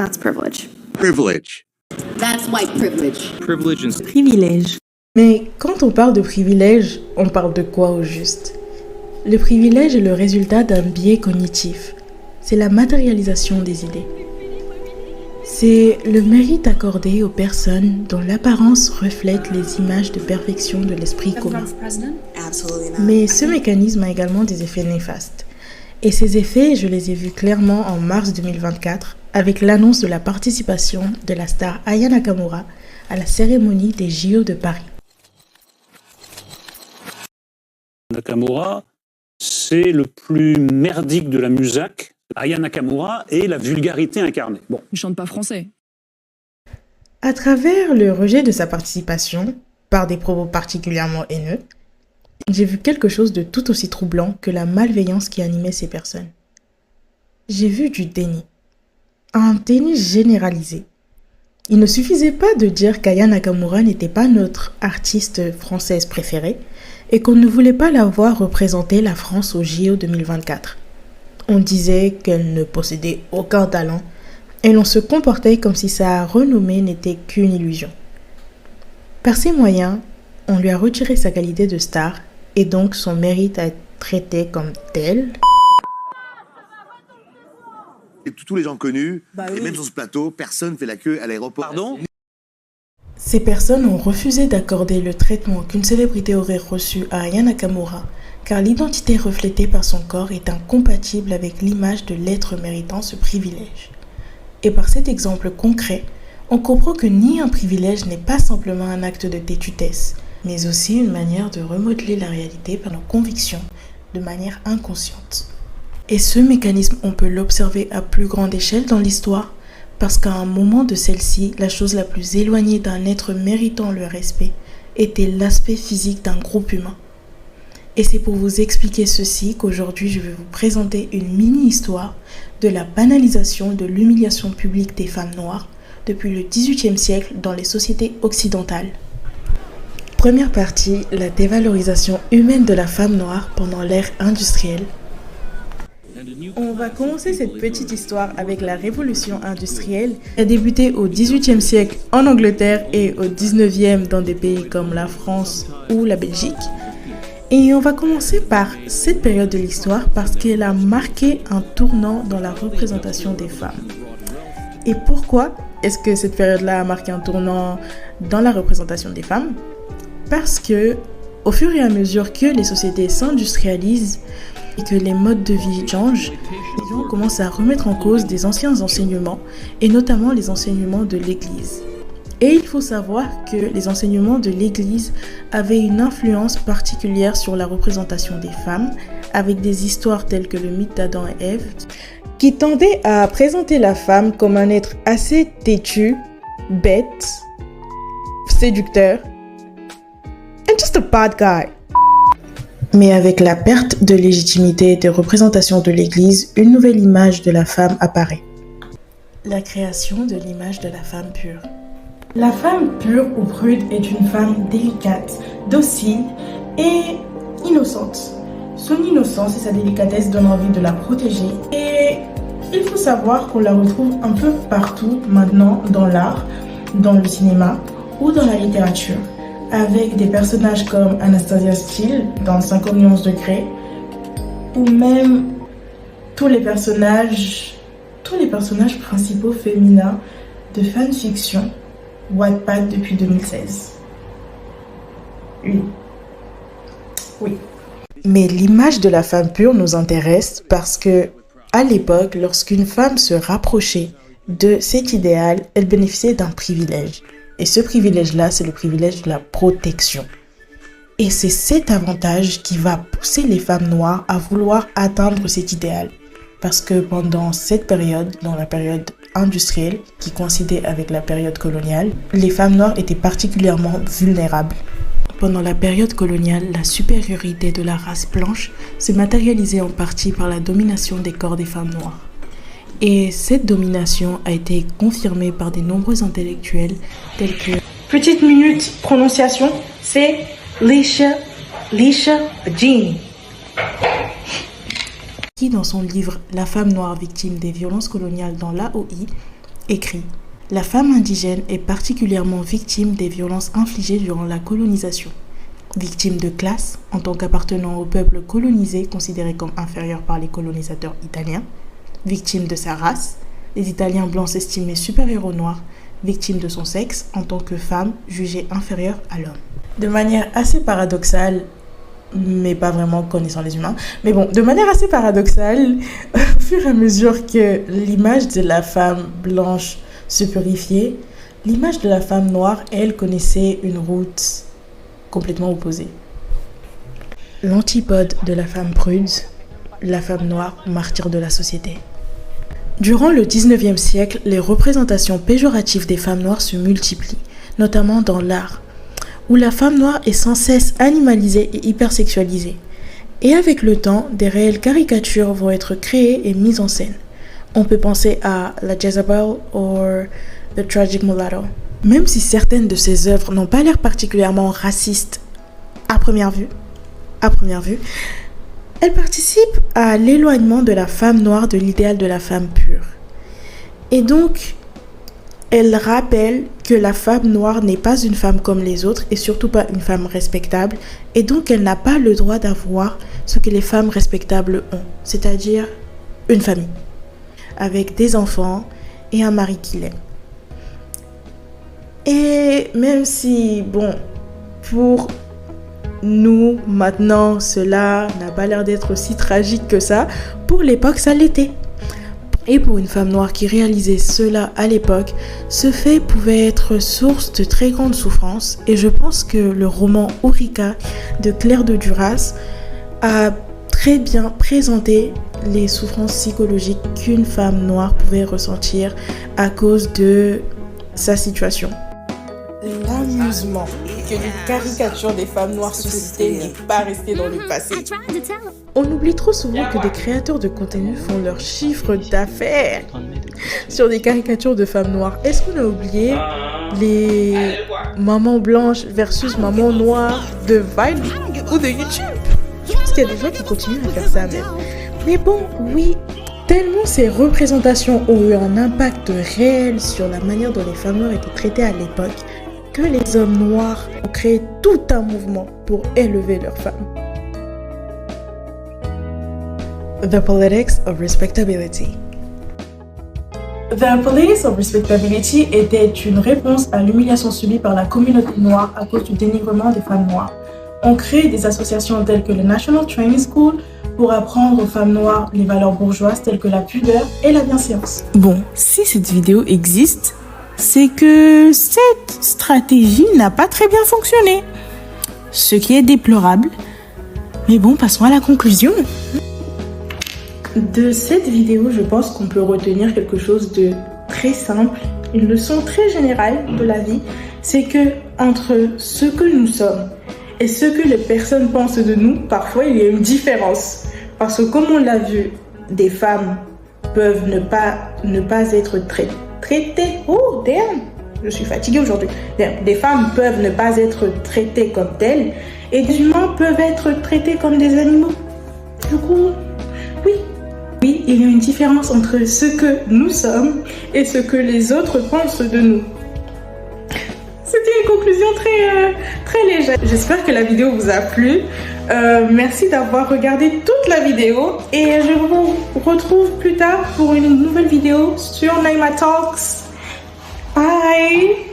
That's privilege. Privilege. That's white privilege. Privilège. Mais quand on parle de privilège, on parle de quoi au juste? Le privilège est le résultat d'un biais cognitif. C'est la matérialisation des idées. C'est le mérite accordé aux personnes dont l'apparence reflète les images de perfection de l'esprit commun. Mais ce mécanisme a également des effets néfastes. Et ces effets, je les ai vus clairement en mars 2024 avec l'annonce de la participation de la star Aya Nakamura à la cérémonie des JO de Paris. Nakamura, c'est le plus merdique de la musac. Aya Nakamura est la vulgarité incarnée. Bon. Il chante pas français. À travers le rejet de sa participation, par des propos particulièrement haineux, j'ai vu quelque chose de tout aussi troublant que la malveillance qui animait ces personnes. J'ai vu du déni. Un déni généralisé. Il ne suffisait pas de dire qu'Aya Nakamura n'était pas notre artiste française préférée et qu'on ne voulait pas la voir représenter la France au JO 2024. On disait qu'elle ne possédait aucun talent et l'on se comportait comme si sa renommée n'était qu'une illusion. Par ces moyens, on lui a retiré sa qualité de star et donc son mérite à être traité comme tel. Et tous les gens connus, et même sur ce plateau, personne ne fait la queue à l'aéroport. Pardon ? Ces personnes ont refusé d'accorder le traitement qu'une célébrité aurait reçu à Aya Nakamura, car l'identité reflétée par son corps est incompatible avec l'image de l'être méritant ce privilège. Et par cet exemple concret, on comprend que nier un privilège n'est pas simplement un acte de têtudesse, mais aussi une manière de remodeler la réalité par nos convictions de manière inconsciente. Et ce mécanisme, on peut l'observer à plus grande échelle dans l'histoire, parce qu'à un moment de celle-ci, la chose la plus éloignée d'un être méritant le respect était l'aspect physique d'un groupe humain. Et c'est pour vous expliquer ceci qu'aujourd'hui je vais vous présenter une mini-histoire de la banalisation de l'humiliation publique des femmes noires depuis le XVIIIe siècle dans les sociétés occidentales. Première partie, la dévalorisation humaine de la femme noire pendant l'ère industrielle. On va commencer cette petite histoire avec la révolution industrielle qui a débuté au XVIIIe siècle en Angleterre et au XIXe dans des pays comme la France ou la Belgique. Et on va commencer par cette période de l'histoire parce qu'elle a marqué un tournant dans la représentation des femmes. Et pourquoi est-ce que cette période-là a marqué un tournant dans la représentation des femmes? Parce que, au fur et à mesure que les sociétés s'industrialisent et que les modes de vie changent, les gens commencent à remettre en cause des anciens enseignements, et notamment les enseignements de l'Église. Et il faut savoir que les enseignements de l'Église avaient une influence particulière sur la représentation des femmes, avec des histoires telles que le mythe d'Adam et Ève, qui tendaient à présenter la femme comme un être assez têtu, bête, séducteur, and just a bad guy. Mais avec la perte de légitimité et de représentation de l'Église, une nouvelle image de la femme apparaît. La création de l'image de la femme pure. La femme pure ou prude est une femme délicate, docile et innocente. Son innocence et sa délicatesse donnent envie de la protéger. Et il faut savoir qu'on la retrouve un peu partout maintenant dans l'art, dans le cinéma ou dans la littérature, avec des personnages comme Anastasia Steele dans 50 nuances de Grey, ou même tous les personnages principaux féminins de fanfiction Wattpad depuis 2016. Oui. Mais l'image de la femme pure nous intéresse parce que, à l'époque, lorsqu'une femme se rapprochait de cet idéal, elle bénéficiait d'un privilège. Et ce privilège-là, c'est le privilège de la protection. Et c'est cet avantage qui va pousser les femmes noires à vouloir atteindre cet idéal. Parce que pendant cette période, dans la période industrielle, qui coïncidait avec la période coloniale, les femmes noires étaient particulièrement vulnérables. Pendant la période coloniale, la supériorité de la race blanche se matérialisait en partie par la domination des corps des femmes noires. Et cette domination a été confirmée par de nombreux intellectuels tels que... Petite minute prononciation, c'est Leisha Bajini, qui dans son livre « La femme noire victime des violences coloniales dans l'AOI » écrit « La femme indigène est particulièrement victime des violences infligées durant la colonisation. Victime de classe, en tant qu'appartenant au peuple colonisé considéré comme inférieur par les colonisateurs italiens. Victime de sa race, les Italiens blancs s'estimaient supérieurs aux Noirs. Victime de son sexe, en tant que femme jugée inférieure à l'homme. » De manière assez paradoxale, mais pas vraiment connaissant les humains, mais bon, de manière assez paradoxale, au fur et à mesure que l'image de la femme blanche se purifiait, l'image de la femme noire, elle, connaissait une route complètement opposée. L'antipode de la femme prude, la femme noire, martyre de la société. Durant le 19e siècle, les représentations péjoratives des femmes noires se multiplient, notamment dans l'art, où la femme noire est sans cesse animalisée et hypersexualisée. Et avec le temps, des réelles caricatures vont être créées et mises en scène. On peut penser à la Jezebel ou The Tragic Mulatto. Même si certaines de ces œuvres n'ont pas l'air particulièrement racistes à première vue, elles participent à l'éloignement de la femme noire de l'idéal de la femme pure. Et donc, elles rappellent que la femme noire n'est pas une femme comme les autres et surtout pas une femme respectable. Et donc, elle n'a pas le droit d'avoir ce que les femmes respectables ont, c'est-à-dire une famille, avec des enfants et un mari qui l'aime. Et même si, bon, pour nous, maintenant, cela n'a pas l'air d'être aussi tragique que ça, pour l'époque, ça l'était. Et pour une femme noire qui réalisait cela à l'époque, ce fait pouvait être source de très grande souffrance. Et je pense que le roman Ourika de Claire de Duras a très bien présenté les souffrances psychologiques qu'une femme noire pouvait ressentir à cause de sa situation. L'amusement que les caricatures des femmes noires suscitaient n'est pas resté dans le passé. On oublie trop souvent que des créateurs de contenu font leur chiffre d'affaires sur des caricatures de femmes noires. Est-ce qu'on a oublié les mamans blanches versus mamans noires de Vine ou de YouTube? Je pense qu'il y a des gens qui continuent à faire ça même. Mais bon, oui, tellement ces représentations ont eu un impact réel sur la manière dont les femmes noires étaient traitées à l'époque, que les hommes noirs ont créé tout un mouvement pour élever leurs femmes. The Politics of Respectability. The Politics of Respectability était une réponse à l'humiliation subie par la communauté noire à cause du dénigrement des femmes noires. On crée des associations telles que le National Training School pour apprendre aux femmes noires les valeurs bourgeoises telles que la pudeur et la bienséance. Bon, si cette vidéo existe, c'est que cette stratégie n'a pas très bien fonctionné. Ce qui est déplorable. Mais bon, passons à la conclusion. De cette vidéo, je pense qu'on peut retenir quelque chose de très simple, une leçon très générale de la vie. C'est que entre ce que nous sommes et ce que les personnes pensent de nous, parfois il y a une différence. Parce que comme on l'a vu, des femmes peuvent ne pas être traitées. Oh damn, je suis fatiguée aujourd'hui. Des femmes peuvent ne pas être traitées comme telles et des humains peuvent être traités comme des animaux. Du coup, oui, il y a une différence entre ce que nous sommes et ce que les autres pensent de nous. C'était une conclusion très légère. J'espère que la vidéo vous a plu. Merci d'avoir regardé toute la vidéo et je vous retrouve plus tard pour une nouvelle vidéo sur Naima Talks. Bye!